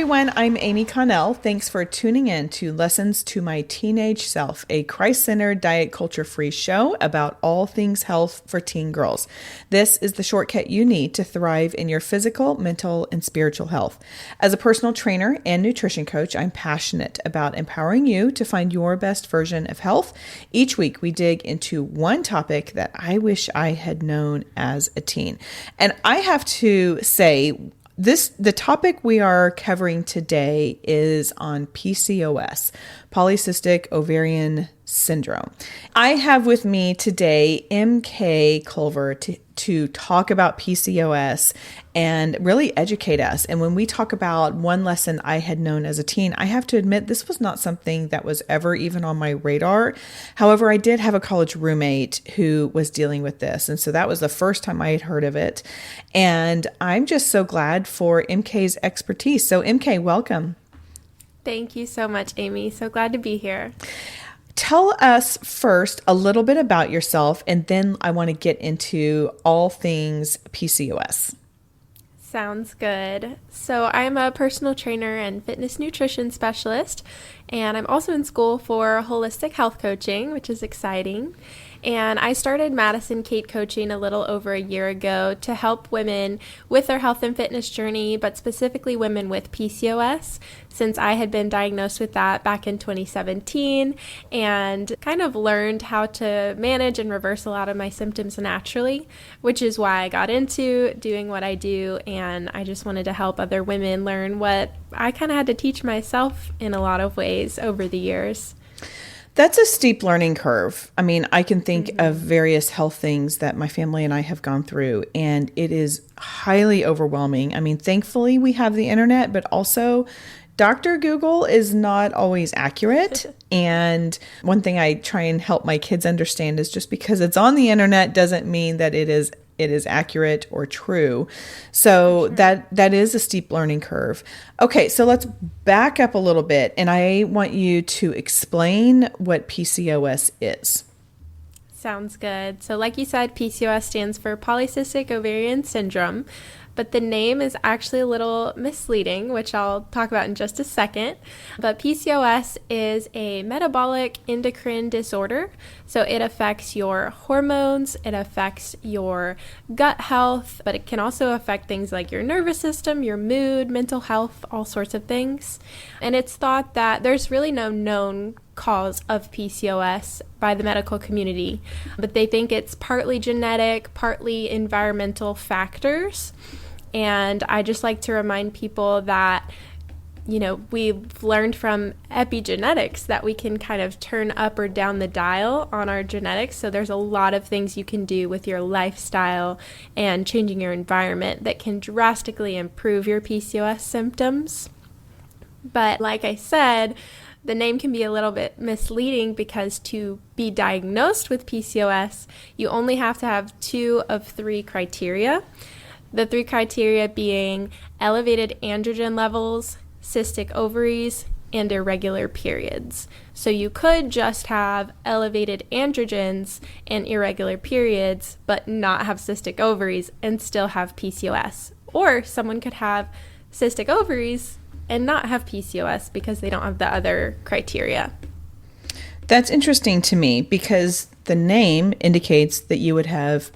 everyone, I'm Amy Connell. Thanks for tuning in to Lessons to My Teenage Self, a Christ-centered, diet culture-free show about all things health for teen girls. This is the shortcut you need to thrive in your physical, mental, and spiritual health. As a personal trainer and nutrition coach, I'm passionate about empowering you to find your best version of health. Each week, we dig into one topic that I wish I had known as a teen. And I have to say, the topic we are covering today is on PCOS, polycystic ovarian syndrome. I have with me today MK Culver to talk about PCOS and really educate us. And when we talk about one lesson I had known as a teen, I have to admit this was not something that was ever even on my radar. However, I did have a college roommate who was dealing with this. And so that was the first time I had heard of it. And I'm just so glad for MK's expertise. So MK, welcome. Thank you so much, Amy. So glad to be here. Tell us first a little bit about yourself, and then I want to get into all things PCOS. Sounds good. So I'm a personal trainer and fitness nutrition specialist, and I'm also in school for holistic health coaching, which is exciting. And I started Madison Kate Coaching a little over a year ago to help women with their health and fitness journey, but specifically women with PCOS, since I had been diagnosed with that back in 2017 and kind of learned how to manage and reverse a lot of my symptoms naturally, which is why I got into doing what I do. And I just wanted to help other women learn what I kind of had to teach myself in a lot of ways over the years. That's a steep learning curve. I mean, I can think of various health things that my family and I have gone through, and it is highly overwhelming. I mean, thankfully we have the internet, but also Dr. Google is not always accurate. And one thing I try and help my kids understand is just because it's on the internet doesn't mean that it is accurate or true. So sure. that is a steep learning curve. Okay, so let's back up a little bit, and I want you to explain what PCOS is. Sounds good. So like you said, PCOS stands for polycystic ovarian syndrome, but the name is actually a little misleading, which I'll talk about in just a second. But PCOS is a metabolic endocrine disorder. So it affects your hormones, it affects your gut health, but it can also affect things like your nervous system, your mood, mental health, all sorts of things. And it's thought that there's really no known cause of PCOS by the medical community, but they think it's partly genetic, partly environmental factors. And I just like to remind people that, you know, we've learned from epigenetics that we can kind of turn up or down the dial on our genetics. So there's a lot of things you can do with your lifestyle and changing your environment that can drastically improve your PCOS symptoms. But like I said, the name can be a little bit misleading because to be diagnosed with PCOS, you only have to have 2 of 3 criteria. The 3 criteria being elevated androgen levels, cystic ovaries, and irregular periods. So you could just have elevated androgens and irregular periods, but not have cystic ovaries and still have PCOS. Or someone could have cystic ovaries and not have PCOS because they don't have the other criteria. That's interesting to me because the name indicates that you would have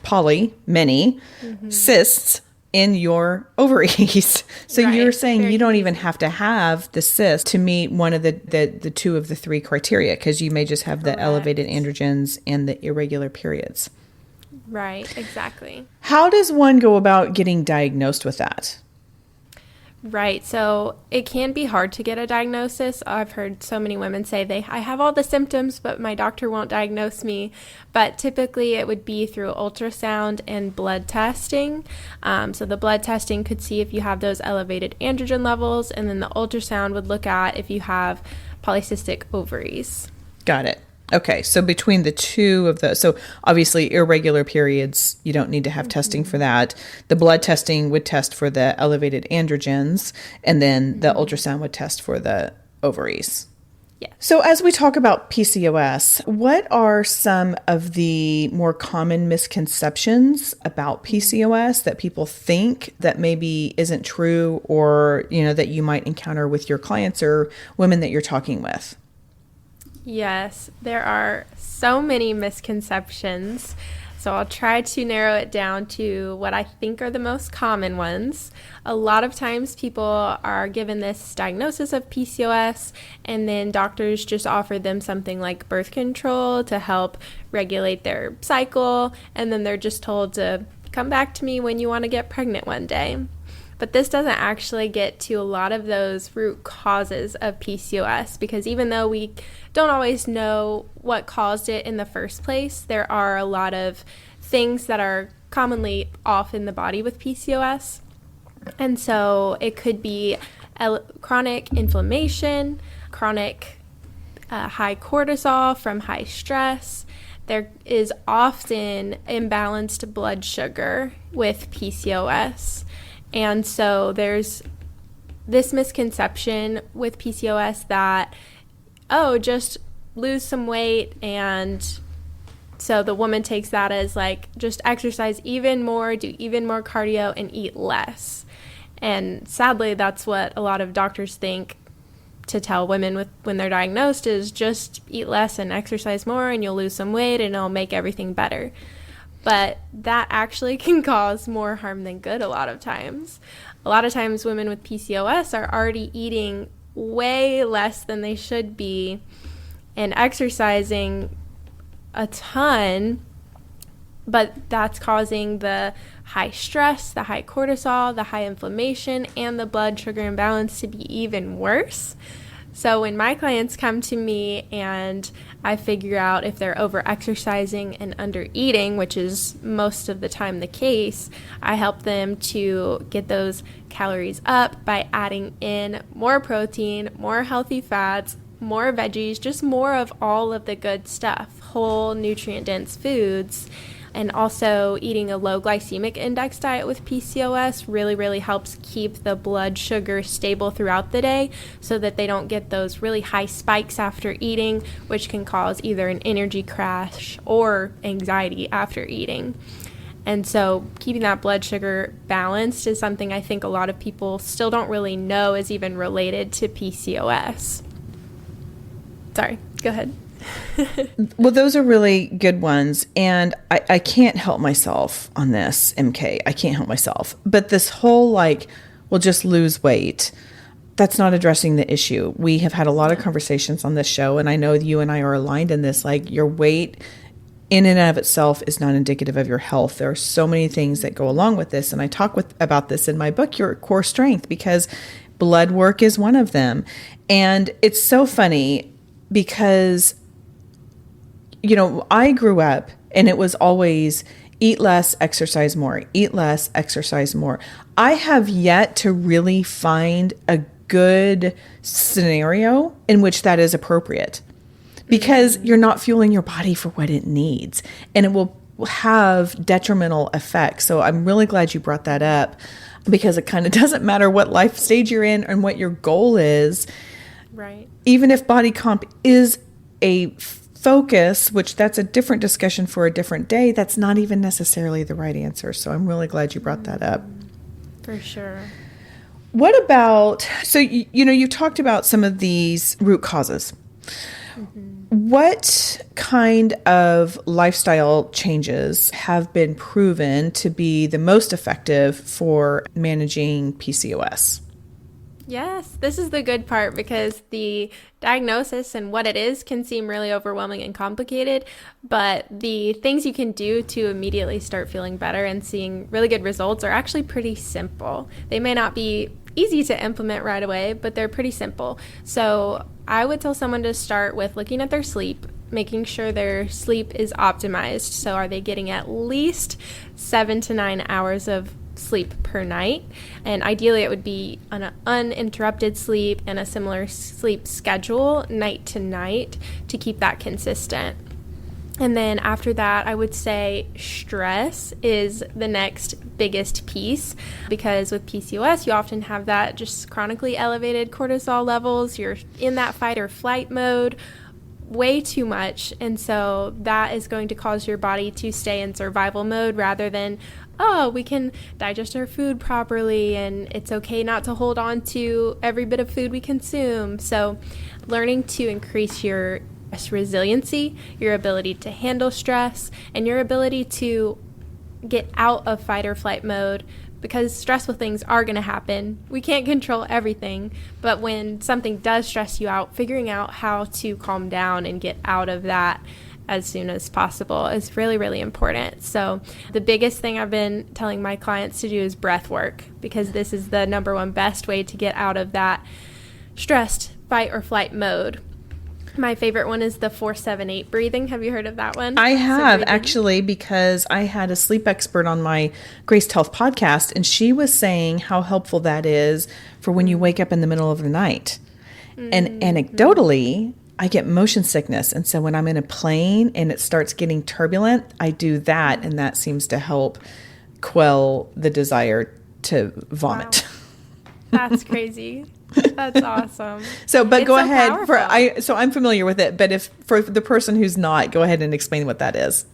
many cysts in your ovaries. So right. You're saying you don't even have to have the cyst to meet one of the 2 of the 3 criteria, because you may just have the elevated androgens and the irregular periods. Right, exactly. How does one go about getting diagnosed with that? Right. So it can be hard to get a diagnosis. I've heard so many women say I have all the symptoms, but my doctor won't diagnose me. But typically it would be through ultrasound and blood testing. So the blood testing could see if you have those elevated androgen levels, and then the ultrasound would look at if you have polycystic ovaries. Got it. Okay, so between the 2 of those, so obviously irregular periods, you don't need to have testing for that. The blood testing would test for the elevated androgens, and then the ultrasound would test for the ovaries. Yes. So as we talk about PCOS, what are some of the more common misconceptions about PCOS that people think that maybe isn't true, or, that you might encounter with your clients or women that you're talking with? Yes, there are so many misconceptions. So I'll try to narrow it down to what I think are the most common ones. A lot of times people are given this diagnosis of PCOS, and then doctors just offer them something like birth control to help regulate their cycle, and then they're just told to come back to me when you want to get pregnant one day. But this doesn't actually get to a lot of those root causes of PCOS, because even though we don't always know what caused it in the first place, there are a lot of things that are commonly off in the body with PCOS. And so it could be chronic inflammation, chronic high cortisol from high stress. There is often imbalanced blood sugar with PCOS. And so there's this misconception with PCOS that, just lose some weight, and so the woman takes that as like, just exercise even more, do even more cardio, and eat less. And sadly, that's what a lot of doctors think to tell women when they're diagnosed, is just eat less and exercise more, and you'll lose some weight, and it'll make everything better. But that actually can cause more harm than good a lot of times. A lot of times women with PCOS are already eating way less than they should be and exercising a ton, but that's causing the high stress, the high cortisol, the high inflammation, and the blood sugar imbalance to be even worse. So when my clients come to me and I figure out if they're over-exercising and under-eating, which is most of the time the case, I help them to get those calories up by adding in more protein, more healthy fats, more veggies, just more of all of the good stuff, whole nutrient-dense foods. And also eating a low glycemic index diet with PCOS really, really helps keep the blood sugar stable throughout the day so that they don't get those really high spikes after eating, which can cause either an energy crash or anxiety after eating. And so keeping that blood sugar balanced is something I think a lot of people still don't really know is even related to PCOS. Sorry, go ahead. Well, those are really good ones. And I can't help myself on this, MK. I can't help myself. But this whole just lose weight, that's not addressing the issue. We have had a lot of conversations on this show, and I know you and I are aligned in this. Your weight in and of itself is not indicative of your health. There are so many things that go along with this. And I talk about this in my book, Your Core Strength, because blood work is one of them. And it's so funny because I grew up and it was always eat less, exercise more, eat less, exercise more. I have yet to really find a good scenario in which that is appropriate, because you're not fueling your body for what it needs, and it will have detrimental effects. So I'm really glad you brought that up, because it kind of doesn't matter what life stage you're in and what your goal is. Right. Even if body comp is a focus, which that's a different discussion for a different day, that's not even necessarily the right answer. So I'm really glad you brought that up. For sure. What about, so you talked about some of these root causes. Mm-hmm. What kind of lifestyle changes have been proven to be the most effective for managing PCOS? Yes, this is the good part, because the diagnosis and what it is can seem really overwhelming and complicated, but the things you can do to immediately start feeling better and seeing really good results are actually pretty simple. They may not be easy to implement right away, but they're pretty simple. So I would tell someone to start with looking at their sleep, making sure their sleep is optimized. So are they getting at least 7 to 9 hours of sleep per night? And ideally it would be an uninterrupted sleep and a similar sleep schedule night to night to keep that consistent. And then after that, I would say stress is the next biggest piece, because with PCOS, you often have that just chronically elevated cortisol levels. You're in that fight or flight mode way too much. And so that is going to cause your body to stay in survival mode rather than, oh, we can digest our food properly and it's okay not to hold on to every bit of food we consume. So learning to increase your resiliency, your ability to handle stress, and your ability to get out of fight or flight mode, because stressful things are going to happen. We can't control everything, but when something does stress you out, figuring out how to calm down and get out of that as soon as possible is really, really important. So the biggest thing I've been telling my clients to do is breath work, because this is the number one best way to get out of that stressed fight or flight mode. My favorite one is the 4-7-8 breathing. Have you heard of that one? I have, actually, because I had a sleep expert on my Graced Health podcast, and she was saying how helpful that is for when you wake up in the middle of the night. And anecdotally, I get motion sickness. And so when I'm in a plane and it starts getting turbulent, I do that, and that seems to help quell the desire to vomit. Wow. That's crazy. That's awesome. So, but it's go so ahead. So I'm familiar with it, but if for the person who's not, go ahead and explain what that is.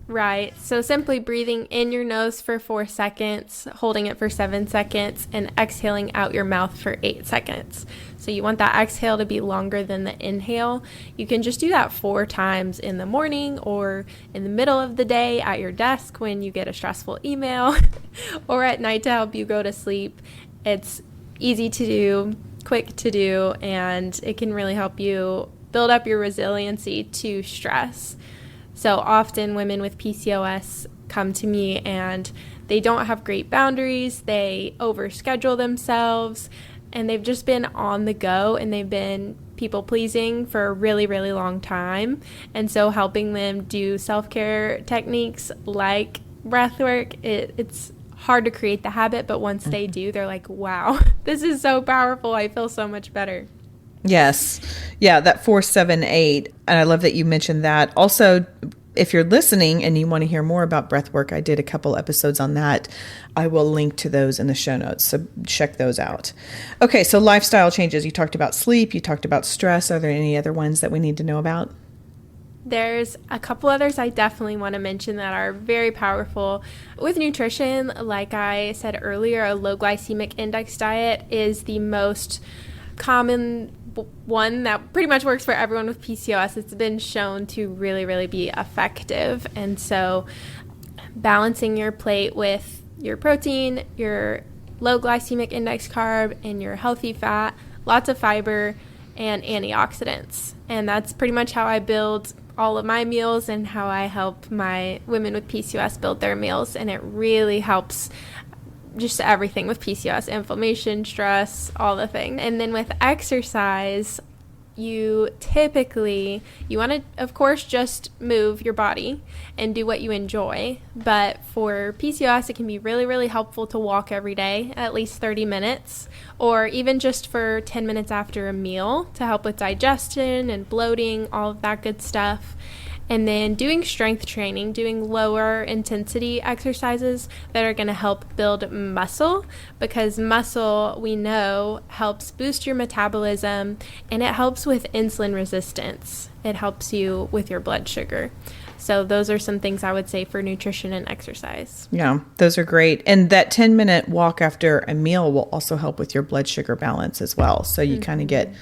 Right. So simply breathing in your nose for 4 seconds, holding it for 7 seconds, and exhaling out your mouth for 8 seconds. So you want that exhale to be longer than the inhale. You can just do that 4 times in the morning or in the middle of the day at your desk when you get a stressful email or at night to help you go to sleep. It's easy to do, quick to do, and it can really help you build up your resiliency to stress. So often women with PCOS come to me and they don't have great boundaries, they overschedule themselves, and they've just been on the go and they've been people pleasing for a really, really long time. And so helping them do self-care techniques like breath work, it's hard to create the habit, but once they do, they're like, wow, this is so powerful. I feel so much better. Yes. Yeah, that 4-7-8. And I love that you mentioned that. Also, if you're listening and you want to hear more about breath work, I did a couple episodes on that. I will link to those in the show notes. So check those out. Okay, so lifestyle changes. You talked about sleep. You talked about stress. Are there any other ones that we need to know about? There's a couple others I definitely want to mention that are very powerful. With nutrition, like I said earlier, a low glycemic index diet is the most common one that pretty much works for everyone with PCOS. It's been shown to really, really be effective. And so balancing your plate with your protein, your low glycemic index carb, and your healthy fat, lots of fiber, and antioxidants. And that's pretty much how I build all of my meals and how I help my women with PCOS build their meals. And it really helps just everything with PCOS, inflammation, stress, all the things. And then with exercise, you want to, of course, just move your body and do what you enjoy. But for PCOS, it can be really, really helpful to walk every day, at least 30 minutes, or even just for 10 minutes after a meal to help with digestion and bloating, all of that good stuff. And then doing strength training, doing lower intensity exercises that are going to help build muscle, because muscle, we know, helps boost your metabolism and it helps with insulin resistance. It helps you with your blood sugar. So those are some things I would say for nutrition and exercise. Yeah, those are great. And that 10-minute walk after a meal will also help with your blood sugar balance as well. So you kind of get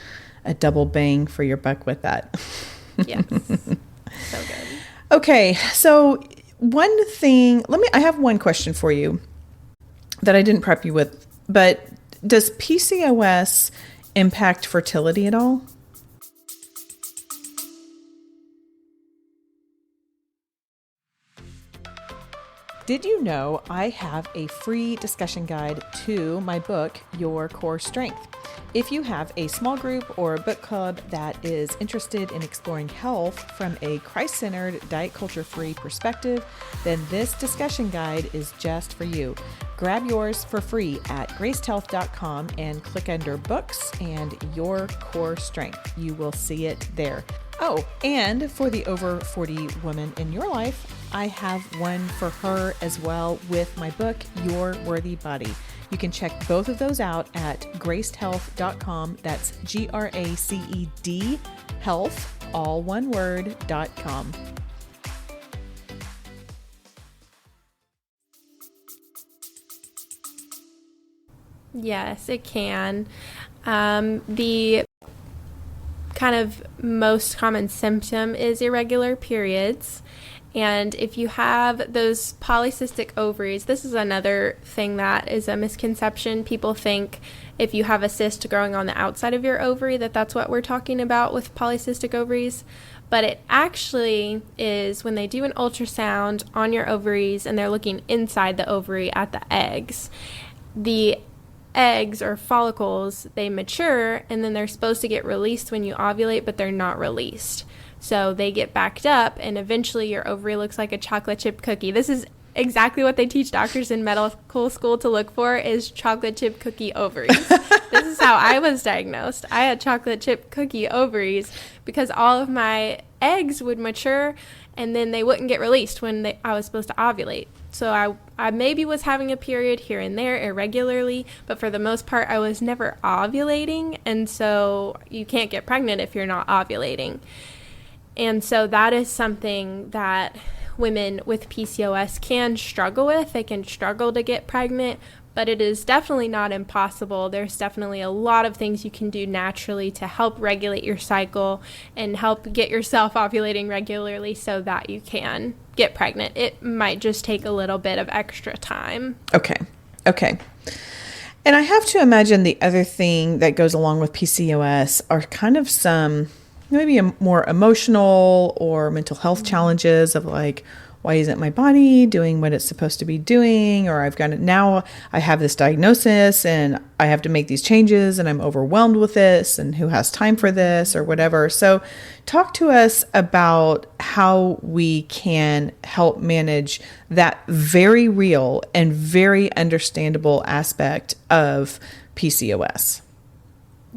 a double bang for your buck with that. Yes. So good. Okay, so one thing, I have one question for you that I didn't prep you with, but does PCOS impact fertility at all? Did you know I have a free discussion guide to my book, Your Core Strength? If you have a small group or a book club that is interested in exploring health from a Christ-centered, diet culture-free perspective, then this discussion guide is just for you. Grab yours for free at gracedhealth.com and click under books and Your Core Strength. You will see it there. Oh, and for the over 40 woman in your life, I have one for her as well with my book, Your Worthy Body. You can check both of those out at gracedhealth.com. That's GRACED health, all one word.com. Yes, it can. The kind of most common symptom is irregular periods. And if you have those polycystic ovaries, this is another thing that is a misconception. People think if you have a cyst growing on the outside of your ovary, that's what we're talking about with polycystic ovaries. But it actually is when they do an ultrasound on your ovaries and they're looking inside the ovary at the eggs. The eggs or follicles, they mature and then they're supposed to get released when you ovulate, but they're not released. So they get backed up and eventually your ovary looks like a chocolate chip cookie. This is exactly what they teach doctors in medical school to look for, is chocolate chip cookie ovaries. This is how I was diagnosed. I had chocolate chip cookie ovaries because all of my eggs would mature and then they wouldn't get released when I was supposed to ovulate. So I maybe was having a period here and there irregularly, but for the most part, I was never ovulating. And so you can't get pregnant if you're not ovulating. And so that is something that women with PCOS can struggle with. They can struggle to get pregnant, but it is definitely not impossible. There's definitely a lot of things you can do naturally to help regulate your cycle and help get yourself ovulating regularly so that you can get pregnant. It might just take a little bit of extra time. Okay. And I have to imagine the other thing that goes along with PCOS are kind of some maybe more emotional or mental health challenges of like, why isn't my body doing what it's supposed to be doing? Or I have this diagnosis and I have to make these changes and I'm overwhelmed with this, and who has time for this or whatever. So talk to us about how we can help manage that very real and very understandable aspect of PCOS.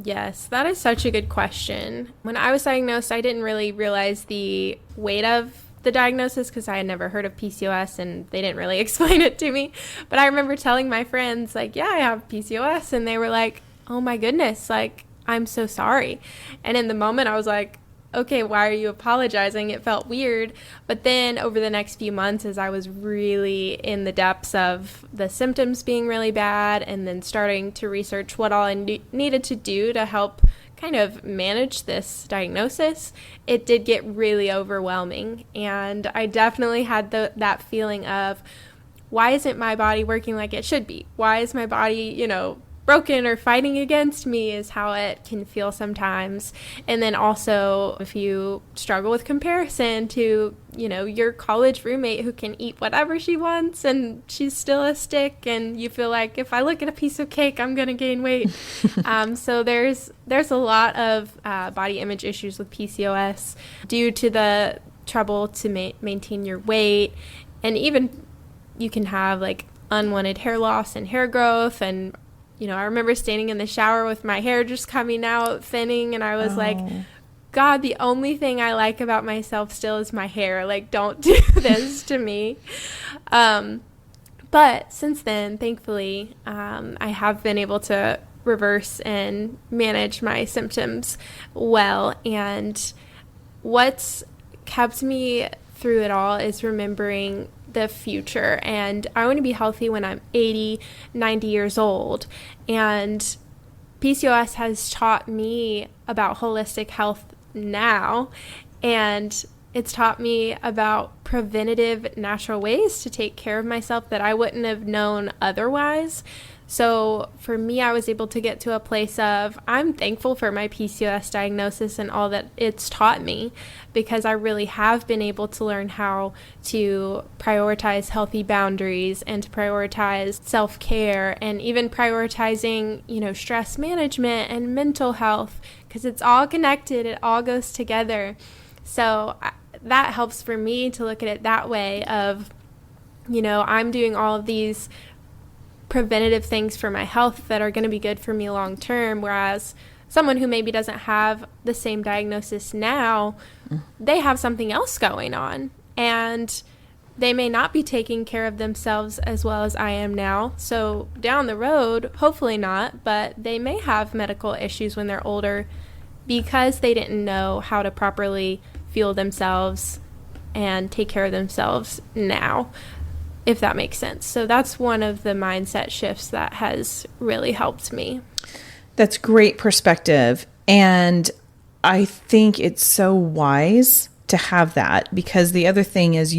Yes, that is such a good question. When I was diagnosed, I didn't really realize the weight of the diagnosis because I had never heard of PCOS and they didn't really explain it to me. But I remember telling my friends, like, yeah, I have PCOS. And they were like, oh my goodness, like, I'm so sorry. And in the moment, I was like, okay, why are you apologizing? It felt weird. But then over the next few months, as I was really in the depths of the symptoms being really bad and then starting to research what all I needed to do to help kind of manage this diagnosis, it did get really overwhelming. And I definitely had that feeling of, why isn't my body working like it should be? Why is my body, broken or fighting against me, is how it can feel sometimes. And then also if you struggle with comparison to, your college roommate who can eat whatever she wants and she's still a stick, and you feel like, if I look at a piece of cake, I'm going to gain weight. So there's a lot of body image issues with PCOS due to the trouble to maintain your weight. And even you can have like unwanted hair loss and hair growth. And I remember standing in the shower with my hair just coming out, thinning, and I was like, God, the only thing I like about myself still is my hair. Like, don't do this to me. But since then, thankfully, I have been able to reverse and manage my symptoms well. And what's kept me through it all is remembering the future. And I want to be healthy when I'm 80, 90 years old. And PCOS has taught me about holistic health now. And it's taught me about preventative natural ways to take care of myself that I wouldn't have known otherwise. So for me, I was able to get to a place of, I'm thankful for my PCOS diagnosis and all that it's taught me, because I really have been able to learn how to prioritize healthy boundaries and to prioritize self-care, and even prioritizing, stress management and mental health, because it's all connected. It all goes together. So that helps for me to look at it that way of, I'm doing all of these preventative things for my health that are going to be good for me long term, whereas someone who maybe doesn't have the same diagnosis now, they have something else going on, and they may not be taking care of themselves as well as I am now. So down the road, hopefully not, but they may have medical issues when they're older because they didn't know how to properly fuel themselves and take care of themselves now, if that makes sense. So that's one of the mindset shifts that has really helped me. That's great perspective. And I think it's so wise to have that, because the other thing is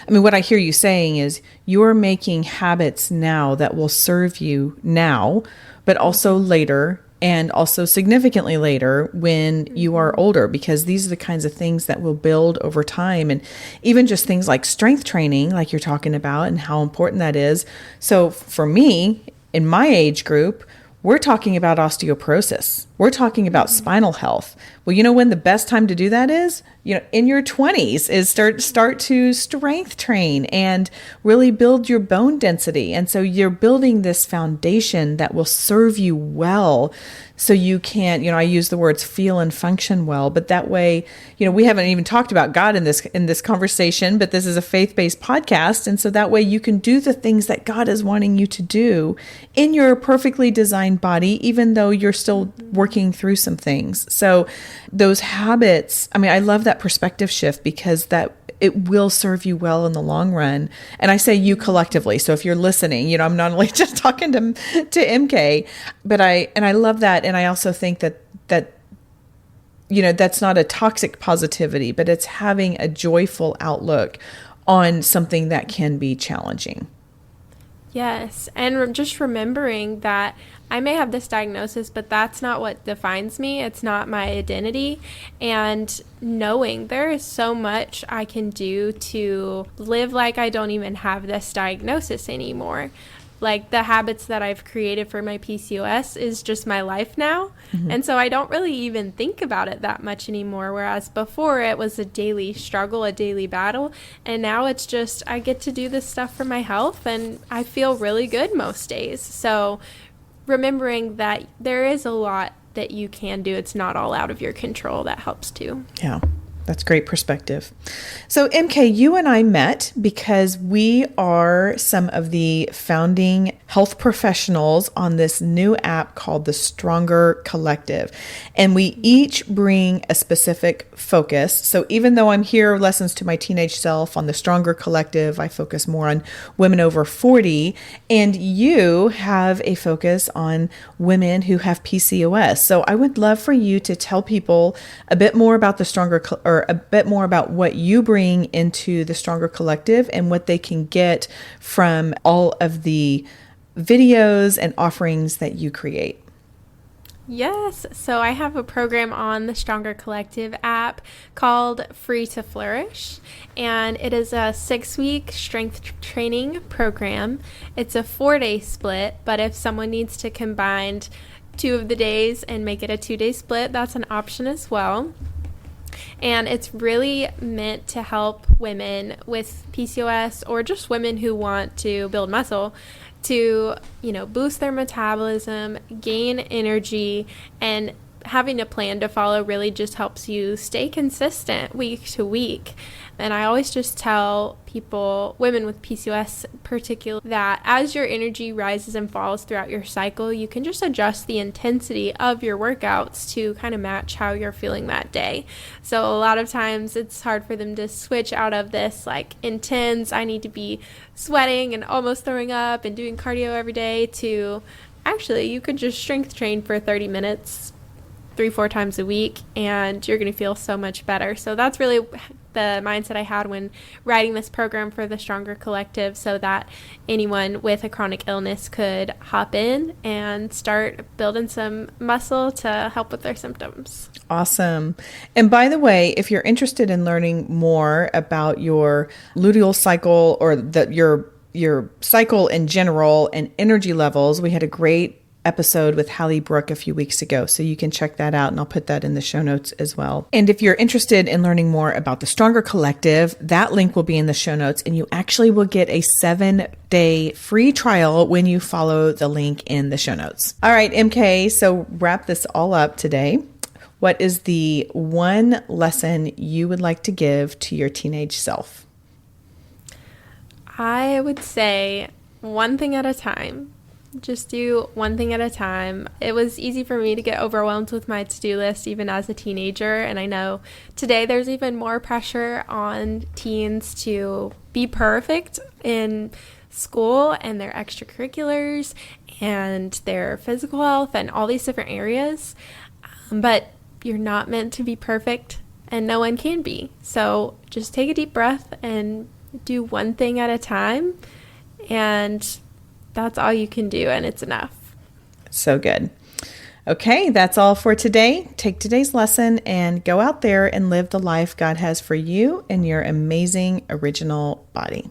what I hear you saying is you're making habits now that will serve you now, but also later, and also significantly later when you are older, because these are the kinds of things that will build over time. And even just things like strength training, like you're talking about, and how important that is. So for me, in my age group, we're talking about osteoporosis. We're talking about spinal health. Well, you know when the best time to do that is? In your 20s is start to strength train and really build your bone density. And so you're building this foundation that will serve you well, so you can, I use the words feel and function well, but that way, we haven't even talked about God in this conversation, but this is a faith-based podcast. And so that way you can do the things that God is wanting you to do in your perfectly designed body, even though you're still working through some things. So those habits, I love that perspective shift, because that it will serve you well in the long run. And I say you collectively. So if you're listening, I'm not only just talking to MK, but I love that. And I also think that that's not a toxic positivity, but it's having a joyful outlook on something that can be challenging. Yes. And just remembering that I may have this diagnosis, but that's not what defines me. It's not my identity. And knowing there is so much I can do to live like I don't even have this diagnosis anymore. Like the habits that I've created for my PCOS is just my life now. Mm-hmm. And so I don't really even think about it that much anymore. Whereas before it was a daily struggle, a daily battle. And now it's just, I get to do this stuff for my health and I feel really good most days. So remembering that there is a lot that you can do. It's not all out of your control. That helps too. Yeah. That's great perspective. So MK, you and I met because we are some of the founding health professionals on this new app called the Stronger Collective. And we each bring a specific focus. So even though I'm here, Lessons to My Teenage Self, on the Stronger Collective, I focus more on women over 40. And you have a focus on women who have PCOS. So I would love for you to tell people a bit more about the Stronger or a bit more about what you bring into the Stronger Collective and what they can get from all of the videos and offerings that you create. Yes. So I have a program on the Stronger Collective app called Free to Flourish, and it is a 6-week strength training program. It's a 4-day split, but if someone needs to combine 2 of the days and make it a 2-day split, that's an option as well. And it's really meant to help women with PCOS or just women who want to build muscle to, boost their metabolism, gain energy, and having a plan to follow really just helps you stay consistent week to week. And I always just tell people, women with PCOS in particular, that as your energy rises and falls throughout your cycle, you can just adjust the intensity of your workouts to kind of match how you're feeling that day. So a lot of times it's hard for them to switch out of this like intense, I need to be sweating and almost throwing up and doing cardio every day, to actually you could just strength train for 30 minutes 3-4 times a week and you're going to feel so much better. So that's really the mindset I had when writing this program for the Stronger Collective, so that anyone with a chronic illness could hop in and start building some muscle to help with their symptoms. Awesome. And by the way, if you're interested in learning more about your luteal cycle or your cycle in general and energy levels, we had a great episode with Hally Brooke a few weeks ago. So you can check that out, and I'll put that in the show notes as well. And if you're interested in learning more about the Stronger Collective, that link will be in the show notes, and you actually will get a 7-day free trial when you follow the link in the show notes. All right, MK, so wrap this all up today. What is the one lesson you would like to give to your teenage self? I would say one thing at a time. Just do one thing at a time. It was easy for me to get overwhelmed with my to-do list even as a teenager, and I know today there's even more pressure on teens to be perfect in school and their extracurriculars and their physical health and all these different areas. But you're not meant to be perfect, and no one can be. So just take a deep breath and do one thing at a time, and that's all you can do, and it's enough. So good. Okay, that's all for today. Take today's lesson and go out there and live the life God has for you and your amazing original body.